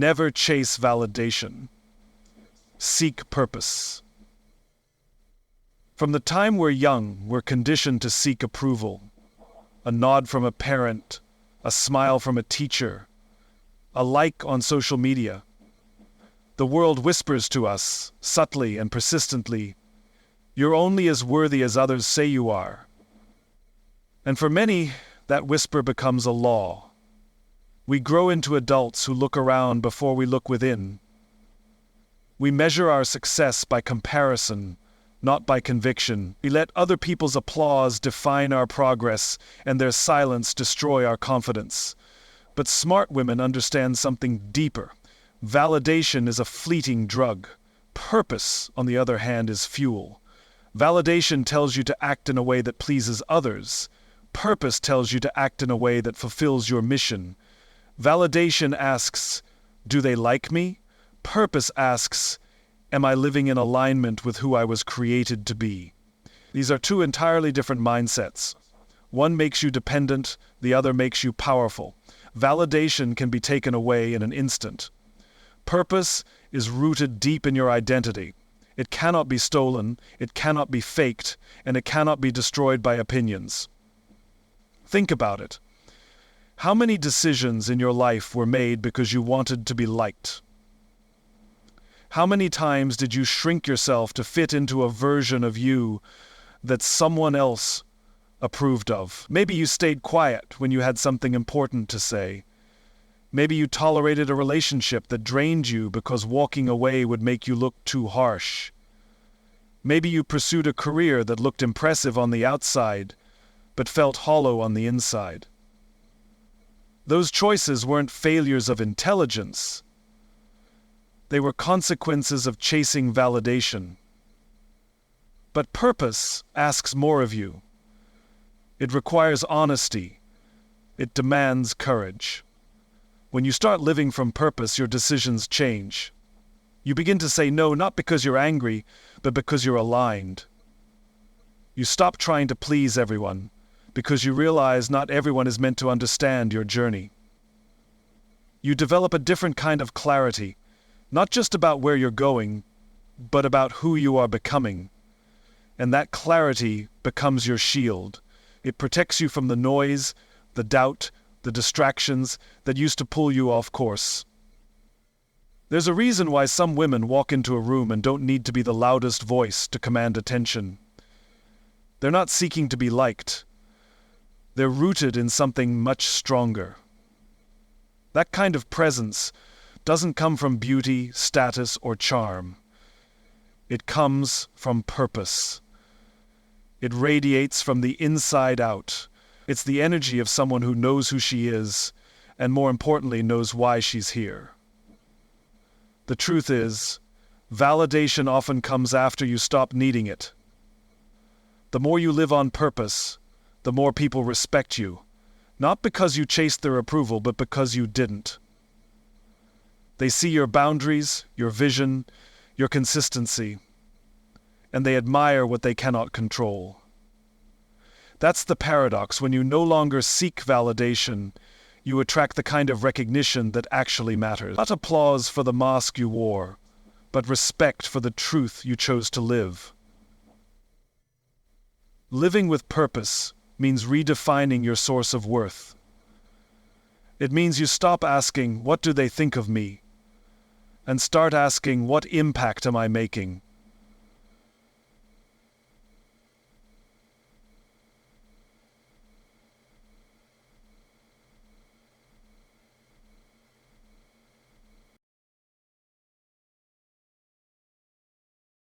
Never chase validation. Seek purpose. From the time we're young, we're conditioned to seek approval. A nod from a parent, a smile from a teacher, a like on social media. The world whispers to us, subtly and persistently, "You're only as worthy as others say you are." And for many, that whisper becomes a law. We grow into adults who look around before we look within. We measure our success by comparison, not by conviction. We let other people's applause define our progress, and their silence destroy our confidence. But smart women understand something deeper. Validation is a fleeting drug. Purpose, on the other hand, is fuel. Validation tells you to act in a way that pleases others. Purpose tells you to act in a way that fulfills your mission. Validation asks, "Do they like me?" Purpose asks, "Am I living in alignment with who I was created to be?" These are two entirely different mindsets. One makes you dependent, the other makes you powerful. Validation can be taken away in an instant. Purpose is rooted deep in your identity. It cannot be stolen, it cannot be faked, and it cannot be destroyed by opinions. Think about it. How many decisions in your life were made because you wanted to be liked? How many times did you shrink yourself to fit into a version of you that someone else approved of? Maybe you stayed quiet when you had something important to say. Maybe you tolerated a relationship that drained you because walking away would make you look too harsh. Maybe you pursued a career that looked impressive on the outside, but felt hollow on the inside. Those choices weren't failures of intelligence. They were consequences of chasing validation. But purpose asks more of you. It requires honesty. It demands courage. When you start living from purpose, your decisions change. You begin to say no, not because you're angry, but because you're aligned. You stop trying to please everyone, because you realize not everyone is meant to understand your journey. You develop a different kind of clarity, not just about where you're going, but about who you are becoming. And that clarity becomes your shield. It protects you from the noise, the doubt, the distractions that used to pull you off course. There's a reason why some women walk into a room and don't need to be the loudest voice to command attention. They're not seeking to be liked. They're rooted in something much stronger. That kind of presence doesn't come from beauty, status, or charm. It comes from purpose. It radiates from the inside out. It's the energy of someone who knows who she is, and more importantly, knows why she's here. The truth is, validation often comes after you stop needing it. The more you live on purpose, the more people respect you, not because you chased their approval, but because you didn't. They see your boundaries, your vision, your consistency, and they admire what they cannot control. That's the paradox. When you no longer seek validation, you attract the kind of recognition that actually matters. Not applause for the mask you wore, but respect for the truth you chose to live. Living with purpose means redefining your source of worth. It means you stop asking, "What do they think of me?" and start asking, "What impact am I making?"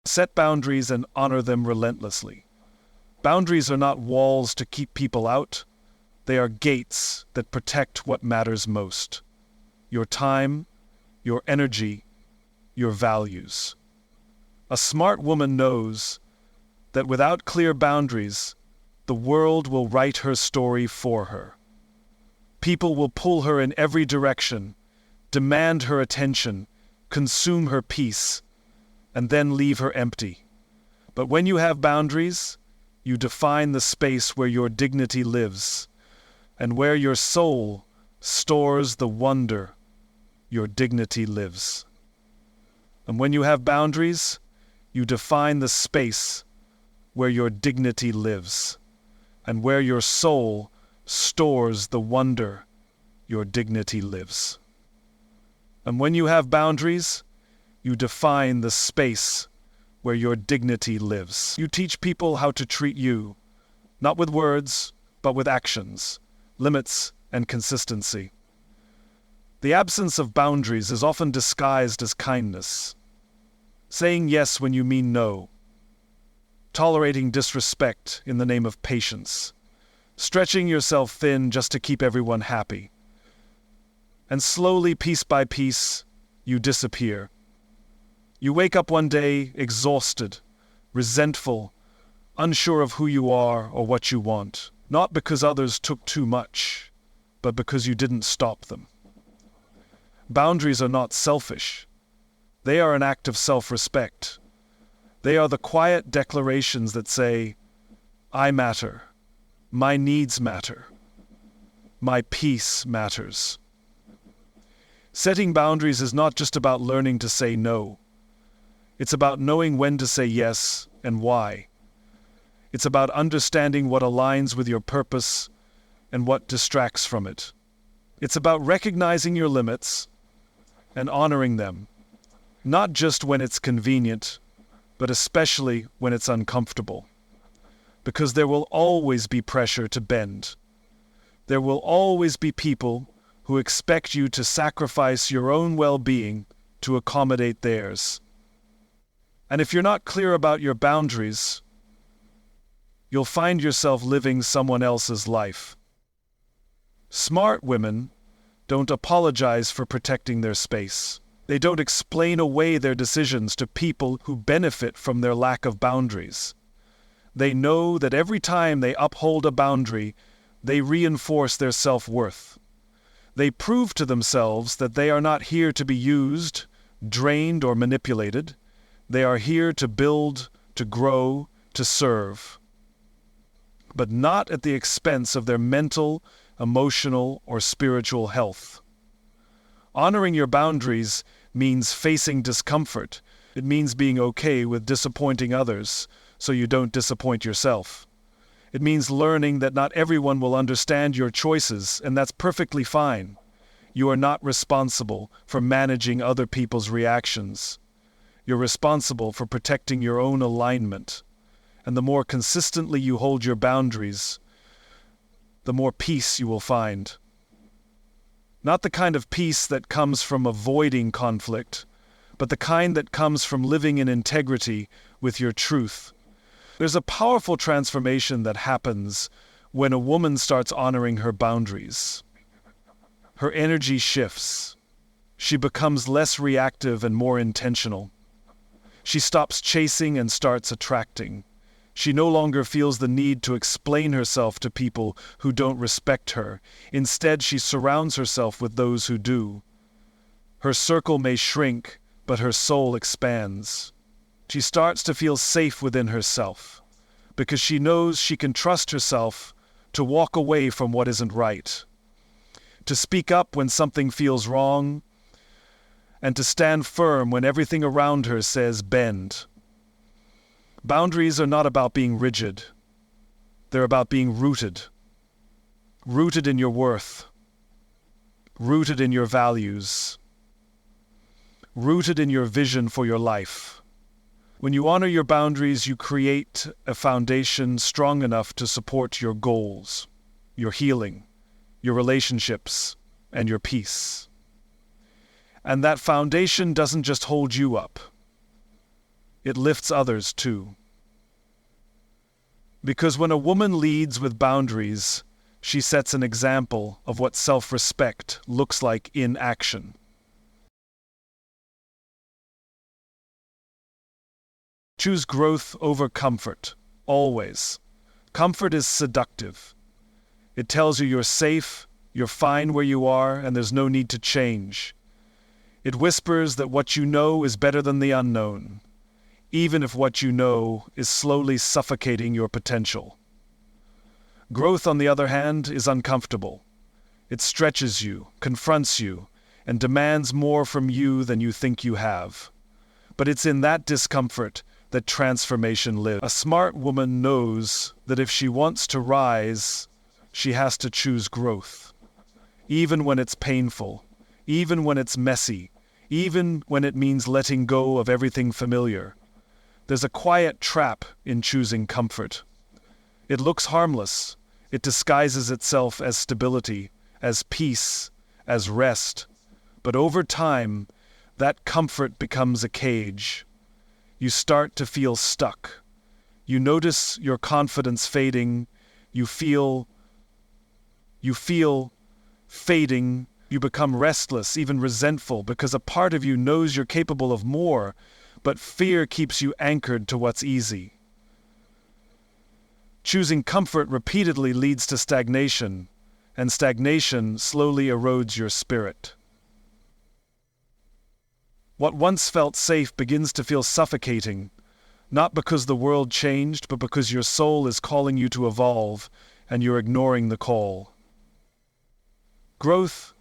Set boundaries and honor them relentlessly. Boundaries are not walls to keep people out. They are gates that protect what matters most: your time, your energy, your values. A smart woman knows that without clear boundaries, the world will write her story for her. People will pull her in every direction, demand her attention, consume her peace, and then leave her empty. But when you have boundaries, you define the space where your dignity lives, and where your soul stores the wonder your dignity lives. And when you have boundaries, you define the space where your dignity lives, and where your soul stores the wonder your dignity lives. And when you have boundaries, you define the space where your dignity lives. You teach people how to treat you, not with words, but with actions, limits, and consistency. The absence of boundaries is often disguised as kindness. Saying yes when you mean no. Tolerating disrespect in the name of patience. Stretching yourself thin just to keep everyone happy. And slowly, piece by piece, you disappear. You wake up one day exhausted, resentful, unsure of who you are or what you want, not because others took too much, but because you didn't stop them. Boundaries are not selfish. They are an act of self-respect. They are the quiet declarations that say, I matter, my needs matter, my peace matters. Setting boundaries is not just about learning to say no. It's about knowing when to say yes and why. It's about understanding what aligns with your purpose and what distracts from it. It's about recognizing your limits and honoring them, not just when it's convenient, but especially when it's uncomfortable. Because there will always be pressure to bend. There will always be people who expect you to sacrifice your own well-being to accommodate theirs. And if you're not clear about your boundaries, you'll find yourself living someone else's life. Smart women don't apologize for protecting their space. They don't explain away their decisions to people who benefit from their lack of boundaries. They know that every time they uphold a boundary, they reinforce their self-worth. They prove to themselves that they are not here to be used, drained, or manipulated. They are here to build, to grow, to serve. But not at the expense of their mental, emotional, or spiritual health. Honoring your boundaries means facing discomfort. It means being okay with disappointing others so you don't disappoint yourself. It means learning that not everyone will understand your choices, and that's perfectly fine. You are not responsible for managing other people's reactions. You're responsible for protecting your own alignment. And the more consistently you hold your boundaries, the more peace you will find. Not the kind of peace that comes from avoiding conflict, but the kind that comes from living in integrity with your truth. There's a powerful transformation that happens when a woman starts honoring her boundaries. Her energy shifts. She becomes less reactive and more intentional. She stops chasing and starts attracting. She no longer feels the need to explain herself to people who don't respect her. Instead, she surrounds herself with those who do. Her circle may shrink, but her soul expands. She starts to feel safe within herself, because she knows she can trust herself to walk away from what isn't right, to speak up when something feels wrong, and to stand firm when everything around her says bend. Boundaries are not about being rigid. They're about being rooted. Rooted in your worth. Rooted in your values. Rooted in your vision for your life. When you honor your boundaries, you create a foundation strong enough to support your goals, your healing, your relationships, and your peace. And that foundation doesn't just hold you up. It lifts others too. Because when a woman leads with boundaries, she sets an example of what self-respect looks like in action. Choose growth over comfort, always. Comfort is seductive. It tells you you're safe, you're fine where you are, and there's no need to change. It whispers that what you know is better than the unknown, even if what you know is slowly suffocating your potential. Growth, on the other hand, is uncomfortable. It stretches you, confronts you, and demands more from you than you think you have. But it's in that discomfort that transformation lives. A smart woman knows that if she wants to rise, she has to choose growth. Even when it's painful, even when it's messy, even when it means letting go of everything familiar. There's a quiet trap in choosing comfort. It looks harmless. It disguises itself as stability, as peace, as rest. But over time, that comfort becomes a cage. You start to feel stuck. You notice your confidence fading. You feel fading. You become restless, even resentful, because a part of you knows you're capable of more, but fear keeps you anchored to what's easy. Choosing comfort repeatedly leads to stagnation, and stagnation slowly erodes your spirit. What once felt safe begins to feel suffocating, not because the world changed, but because your soul is calling you to evolve, and you're ignoring the call. Growth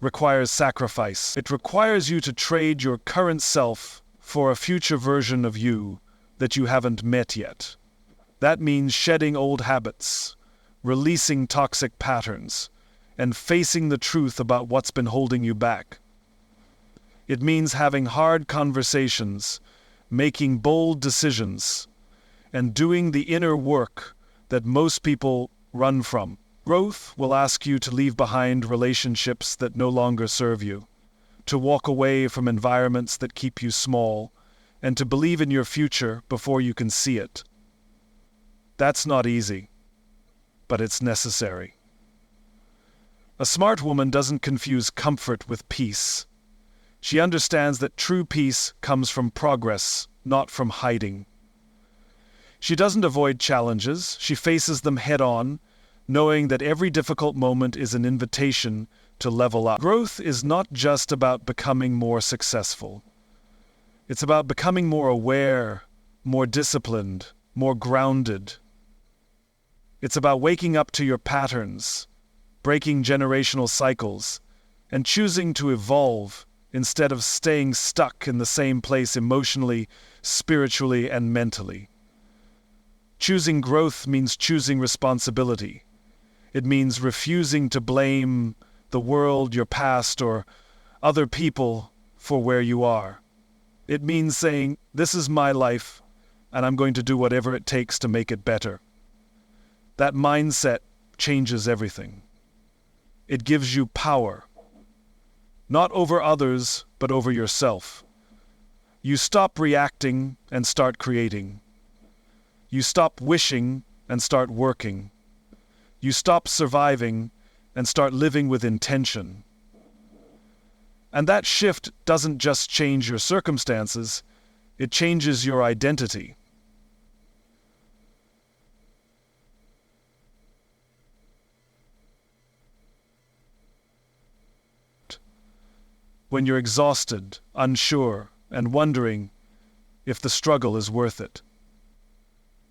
requires sacrifice. It requires you to trade your current self for a future version of you that you haven't met yet. That means shedding old habits, releasing toxic patterns, and facing the truth about what's been holding you back. It means having hard conversations, making bold decisions, and doing the inner work that most people run from. Growth will ask you to leave behind relationships that no longer serve you, to walk away from environments that keep you small, and to believe in your future before you can see it. That's not easy, but it's necessary. A smart woman doesn't confuse comfort with peace. She understands that true peace comes from progress, not from hiding. She doesn't avoid challenges, she faces them head-on, knowing that every difficult moment is an invitation to level up. Growth is not just about becoming more successful. It's about becoming more aware, more disciplined, more grounded. It's about waking up to your patterns, breaking generational cycles, and choosing to evolve instead of staying stuck in the same place emotionally, spiritually, and mentally. Choosing growth means choosing responsibility. It means refusing to blame the world, your past, or other people for where you are. It means saying, this is my life, and I'm going to do whatever it takes to make it better. That mindset changes everything. It gives you power, not over others, but over yourself. You stop reacting and start creating. You stop wishing and start working. You stop surviving and start living with intention. And that shift doesn't just change your circumstances, it changes your identity. When you're exhausted, unsure, and wondering if the struggle is worth it.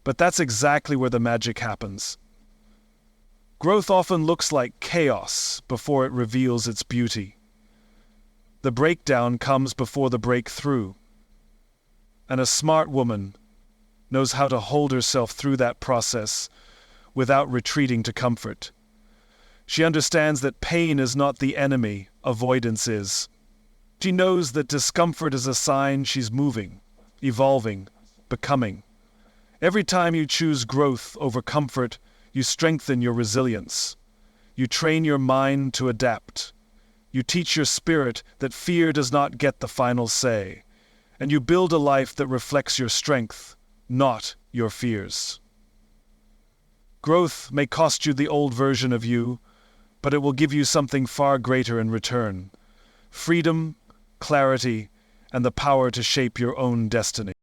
But that's exactly where the magic happens. Growth often looks like chaos before it reveals its beauty. The breakdown comes before the breakthrough. And a smart woman knows how to hold herself through that process without retreating to comfort. She understands that pain is not the enemy, avoidance is. She knows that discomfort is a sign she's moving, evolving, becoming. Every time you choose growth over comfort, you strengthen your resilience. You train your mind to adapt. You teach your spirit that fear does not get the final say. And you build a life that reflects your strength, not your fears. Growth may cost you the old version of you, but it will give you something far greater in return. Freedom, clarity, and the power to shape your own destiny.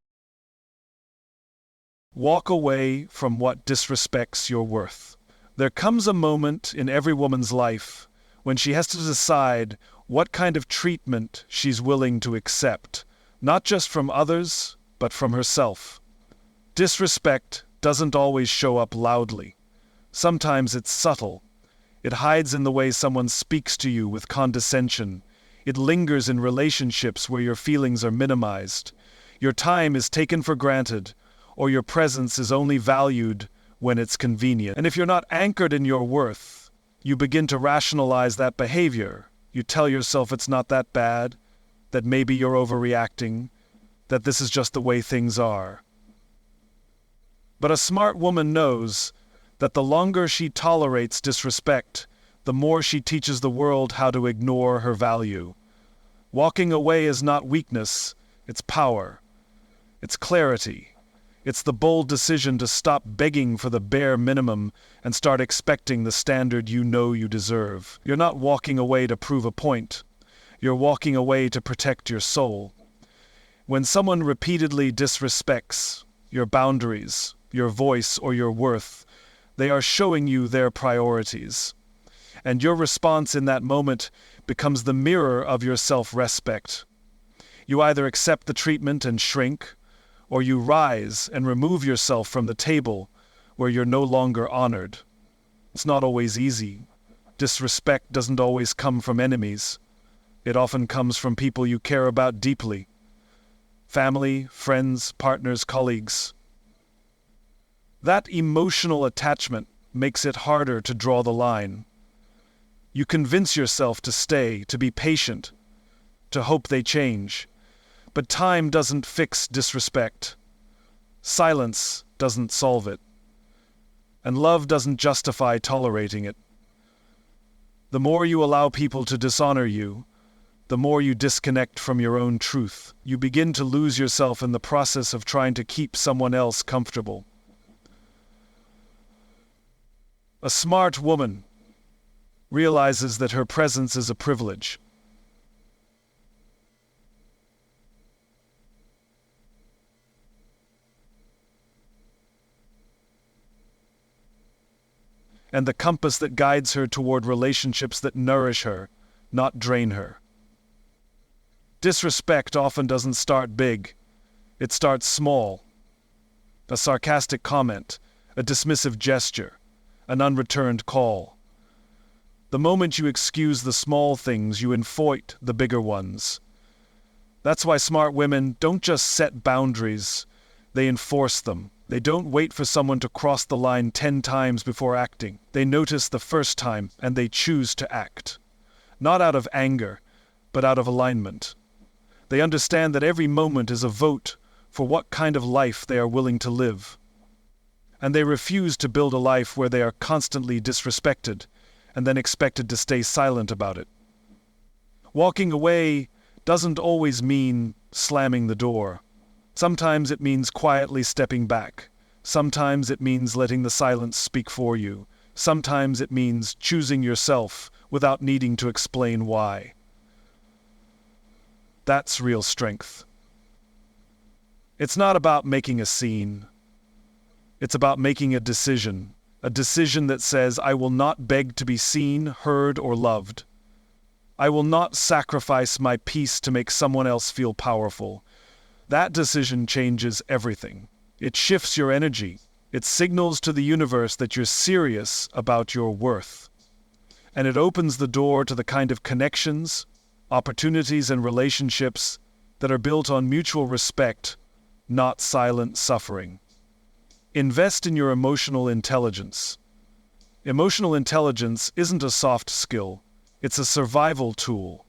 Walk away from what disrespects your worth. There comes a moment in every woman's life when she has to decide what kind of treatment she's willing to accept, not just from others, but from herself. Disrespect doesn't always show up loudly. Sometimes it's subtle. It hides in the way someone speaks to you with condescension, It lingers in relationships where your feelings are minimized. Your time is taken for granted, or your presence is only valued when it's convenient. And if you're not anchored in your worth, you begin to rationalize that behavior. You tell yourself it's not that bad, that maybe you're overreacting, that this is just the way things are. But a smart woman knows that the longer she tolerates disrespect, the more she teaches the world how to ignore her value. Walking away is not weakness, it's power. It's clarity. It's the bold decision to stop begging for the bare minimum and start expecting the standard you know you deserve. You're not walking away to prove a point. You're walking away to protect your soul. When someone repeatedly disrespects your boundaries, your voice, or your worth, they are showing you their priorities. And your response in that moment becomes the mirror of your self-respect. You either accept the treatment and shrink, or you rise and remove yourself from the table where you're no longer honored. It's not always easy. Disrespect doesn't always come from enemies. It often comes from people you care about deeply. Family, friends, partners, colleagues. That emotional attachment makes it harder to draw the line. You convince yourself to stay, to be patient, to hope they change. But time doesn't fix disrespect. Silence doesn't solve it. And love doesn't justify tolerating it. The more you allow people to dishonor you, the more you disconnect from your own truth. You begin to lose yourself in the process of trying to keep someone else comfortable. A smart woman realizes that her presence is a privilege. And the compass that guides her toward relationships that nourish her, not drain her. Disrespect often doesn't start big. It starts small. A sarcastic comment, a dismissive gesture, an unreturned call. The moment you excuse the small things, you infoit the bigger ones. That's why smart women don't just set boundaries, they enforce them. They don't wait for someone to cross the line 10 times before acting. They notice the first time and they choose to act. Not out of anger, but out of alignment. They understand that every moment is a vote for what kind of life they are willing to live. And they refuse to build a life where they are constantly disrespected and then expected to stay silent about it. Walking away doesn't always mean slamming the door. Sometimes it means quietly stepping back. Sometimes it means letting the silence speak for you. Sometimes it means choosing yourself without needing to explain why. That's real strength. It's not about making a scene. It's about making a decision that says, I will not beg to be seen, heard, or loved. I will not sacrifice my peace to make someone else feel powerful. That decision changes everything. It shifts your energy. It signals to the universe that you're serious about your worth. And it opens the door to the kind of connections, opportunities, and relationships that are built on mutual respect, not silent suffering. Invest in your emotional intelligence. Emotional intelligence isn't a soft skill. It's a survival tool.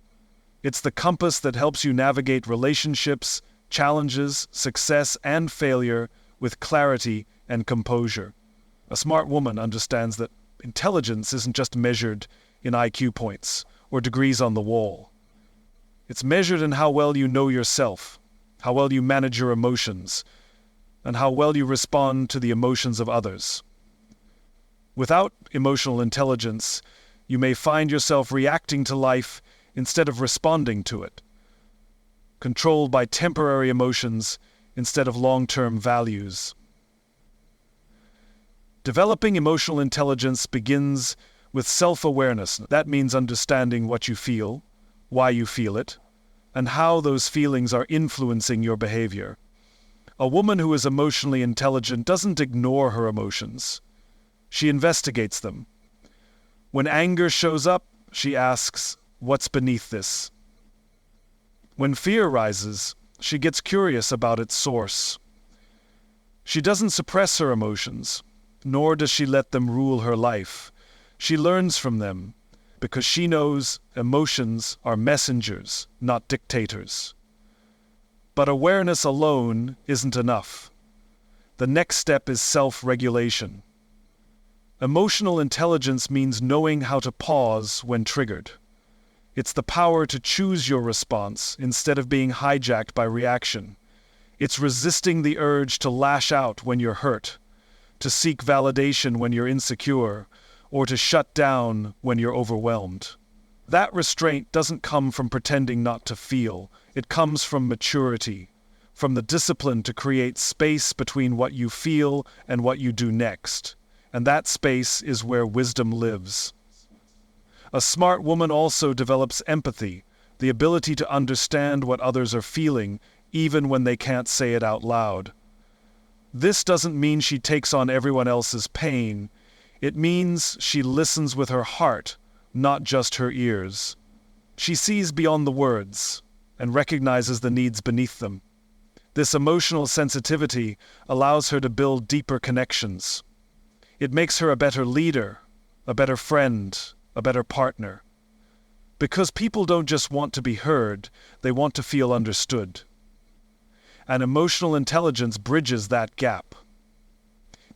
It's the compass that helps you navigate relationships, challenges, success, and failure with clarity and composure. A smart woman understands that intelligence isn't just measured in IQ points or degrees on the wall. It's measured in how well you know yourself, how well you manage your emotions, and how well you respond to the emotions of others. Without emotional intelligence, you may find yourself reacting to life instead of responding to it, controlled by temporary emotions instead of long-term values. Developing emotional intelligence begins with self-awareness. That means understanding what you feel, why you feel it, and how those feelings are influencing your behavior. A woman who is emotionally intelligent doesn't ignore her emotions. She investigates them. When anger shows up, she asks, what's beneath this? When fear rises, she gets curious about its source. She doesn't suppress her emotions, nor does she let them rule her life. She learns from them, because she knows emotions are messengers, not dictators. But awareness alone isn't enough. The next step is self-regulation. Emotional intelligence means knowing how to pause when triggered. It's the power to choose your response instead of being hijacked by reaction. It's resisting the urge to lash out when you're hurt, to seek validation when you're insecure, or to shut down when you're overwhelmed. That restraint doesn't come from pretending not to feel. It comes from maturity, from the discipline to create space between what you feel and what you do next. And that space is where wisdom lives. A smart woman also develops empathy, the ability to understand what others are feeling, even when they can't say it out loud. This doesn't mean she takes on everyone else's pain. It means she listens with her heart, not just her ears. She sees beyond the words and recognizes the needs beneath them. This emotional sensitivity allows her to build deeper connections. It makes her a better leader, a better friend, a better partner. Because people don't just want to be heard, they want to feel understood. And emotional intelligence bridges that gap.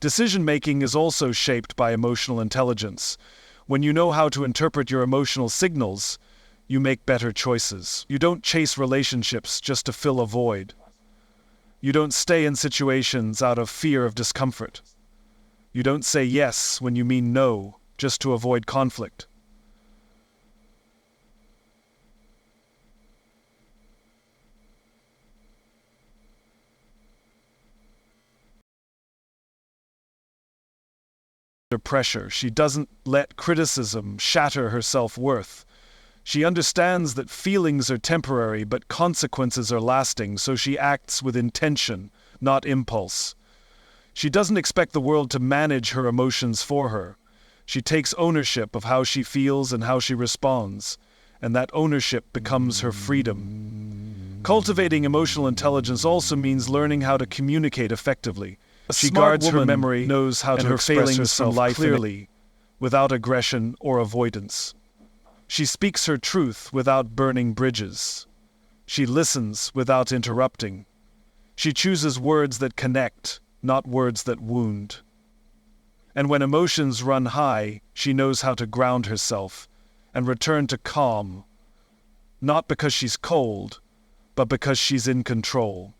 Decision-making is also shaped by emotional intelligence. When you know how to interpret your emotional signals, you make better choices. You don't chase relationships just to fill a void. You don't stay in situations out of fear of discomfort. You don't say yes when you mean no, just to avoid conflict. Under pressure, she doesn't let criticism shatter her self-worth. She understands that feelings are temporary but consequences are lasting, so she acts with intention, not impulse. She doesn't expect the world to manage her emotions for her. She takes ownership of how she feels and how she responds, and that ownership becomes her freedom. Cultivating emotional intelligence also means learning how to communicate effectively. She guards her memory, knows how to express herself clearly, without aggression or avoidance. She speaks her truth without burning bridges. She listens without interrupting. She chooses words that connect, not words that wound. And when emotions run high, she knows how to ground herself and return to calm, not because she's cold, but because she's in control.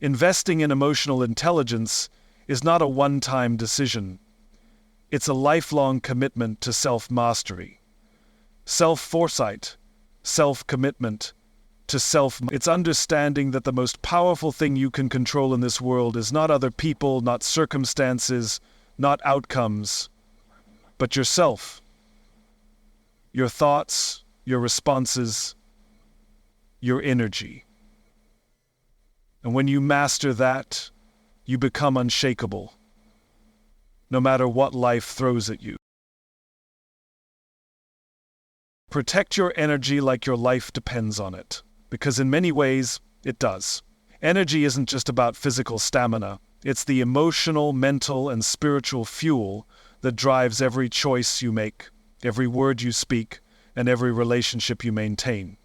Investing in emotional intelligence is not a one-time decision. It's a lifelong commitment to self-mastery, self-foresight, self-commitment to self. It's understanding that the most powerful thing you can control in this world is not other people, not circumstances, not outcomes, but yourself, your thoughts, your responses, your energy. And when you master that, you become unshakable, no matter what life throws at you. Protect your energy like your life depends on it, because in many ways, it does. Energy isn't just about physical stamina. It's the emotional, mental, and spiritual fuel that drives every choice you make, every word you speak, and every relationship you maintain.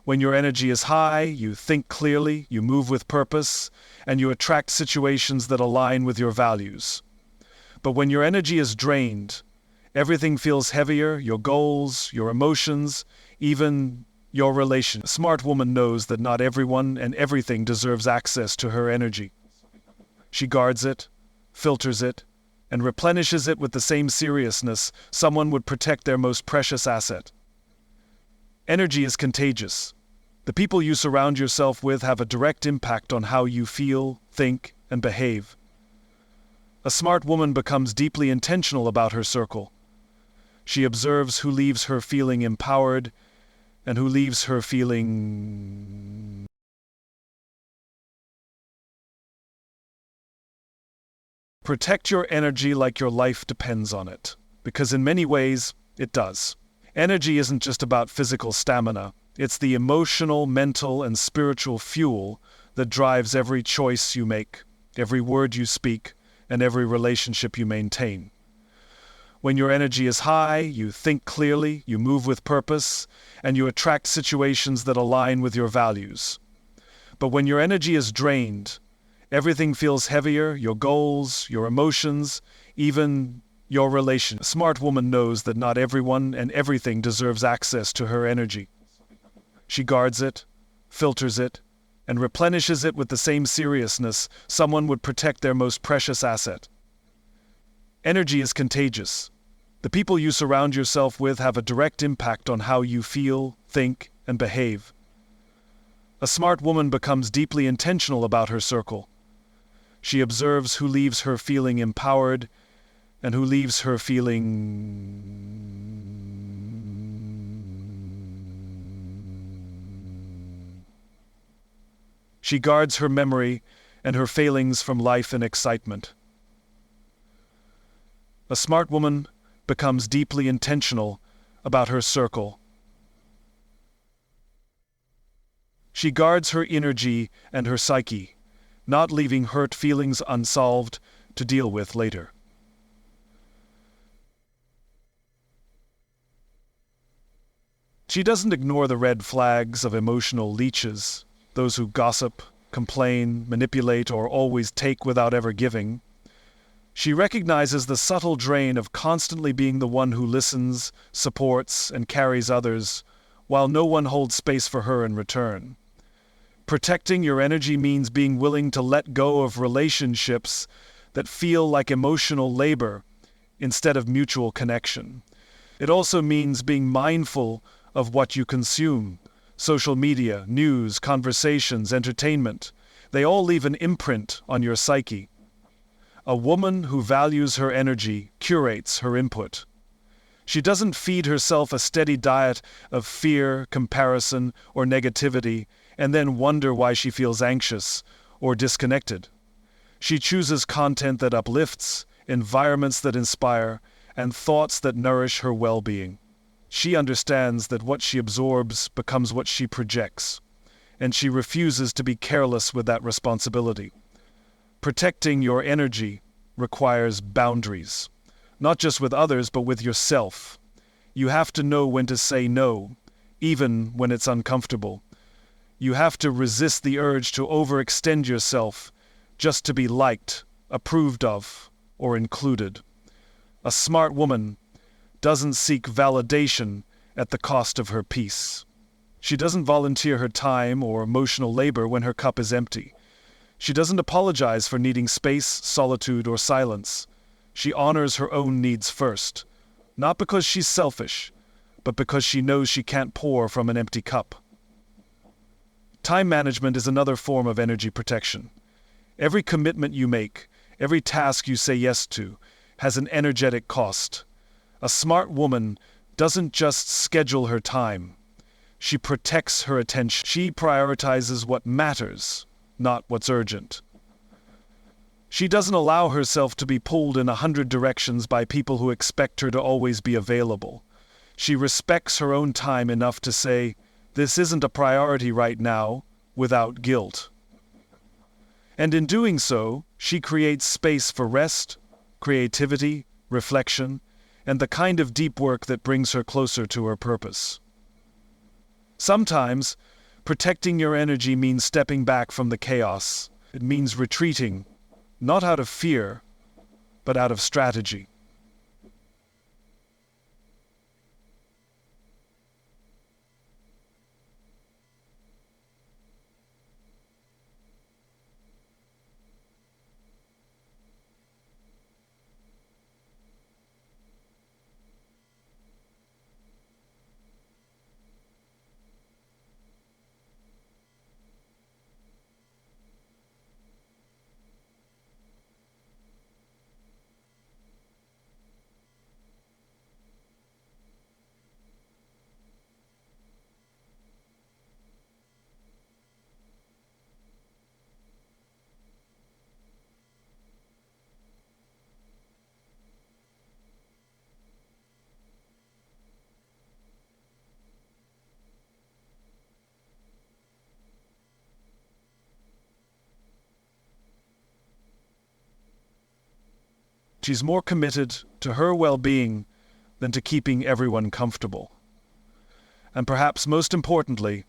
When your energy is high, you think clearly, you move with purpose, and you attract situations that align with your values. But when your energy is drained, everything feels heavier, your goals, your emotions, even your relation. A smart woman knows that not everyone and everything deserves access to her energy. She guards it, filters it, and replenishes it with the same seriousness someone would protect their most precious asset. Energy is contagious. The people you surround yourself with have a direct impact on how you feel, think, and behave. A smart woman becomes deeply intentional about her circle. She observes who leaves her feeling empowered and who leaves her feeling. Protect your energy like your life depends on it, because in many ways, it does. Energy isn't just about physical stamina. It's the emotional, mental, and spiritual fuel that drives every choice you make, every word you speak, and every relationship you maintain. When your energy is high, you think clearly, you move with purpose, and you attract situations that align with your values. But when your energy is drained, everything feels heavier, your goals, your emotions, even your relation. A smart woman knows that not everyone and everything deserves access to her energy. She guards it, filters it, and replenishes it with the same seriousness someone would protect their most precious asset. Energy is contagious. The people you surround yourself with have a direct impact on how you feel, think, and behave. A smart woman becomes deeply intentional about her circle. She observes who leaves her feeling empowered and who leaves her feeling. She guards her memory and her failings from life and excitement. A smart woman becomes deeply intentional about her circle. She guards her energy and her psyche, not leaving hurt feelings unsolved to deal with later. She doesn't ignore the red flags of emotional leeches, those who gossip, complain, manipulate, or always take without ever giving. She recognizes the subtle drain of constantly being the one who listens, supports, and carries others, while no one holds space for her in return. Protecting your energy means being willing to let go of relationships that feel like emotional labor instead of mutual connection. It also means being mindful of what you consume. Social media, news, conversations, entertainment, they all leave an imprint on your psyche. A woman who values her energy curates her input. She doesn't feed herself a steady diet of fear, comparison, or negativity, and then wonder why she feels anxious or disconnected. She chooses content that uplifts, environments that inspire, and thoughts that nourish her well-being. She understands that what she absorbs becomes what she projects, and she refuses to be careless with that responsibility. Protecting your energy requires boundaries, not just with others, but with yourself. You have to know when to say no, even when it's uncomfortable. You have to resist the urge to overextend yourself just to be liked, approved of, or included. A smart woman doesn't seek validation at the cost of her peace. She doesn't volunteer her time or emotional labor when her cup is empty. She doesn't apologize for needing space, solitude, or silence. She honors her own needs first, not because she's selfish, but because she knows she can't pour from an empty cup. Time management is another form of energy protection. Every commitment you make, every task you say yes to, has an energetic cost. A smart woman doesn't just schedule her time. She protects her attention. She prioritizes what matters, not what's urgent. She doesn't allow herself to be pulled in 100 directions by people who expect her to always be available. She respects her own time enough to say, "This isn't a priority right now," without guilt. And in doing so, she creates space for rest, creativity, reflection, and the kind of deep work that brings her closer to her purpose. Sometimes, protecting your energy means stepping back from the chaos. It means retreating, not out of fear, but out of strategy. She's more committed to her well-being than to keeping everyone comfortable. And perhaps most importantly,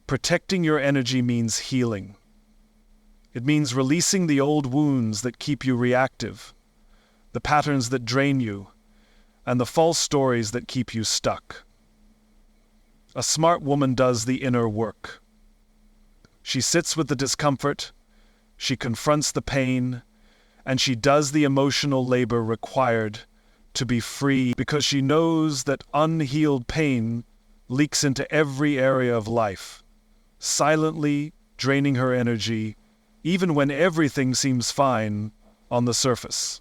protecting your energy means healing. It means releasing the old wounds that keep you reactive, the patterns that drain you, and the false stories that keep you stuck. A smart woman does the inner work. She sits with the discomfort, she confronts the pain, and she does the emotional labor required to be free, because she knows that unhealed pain leaks into every area of life, silently draining her energy, even when everything seems fine on the surface.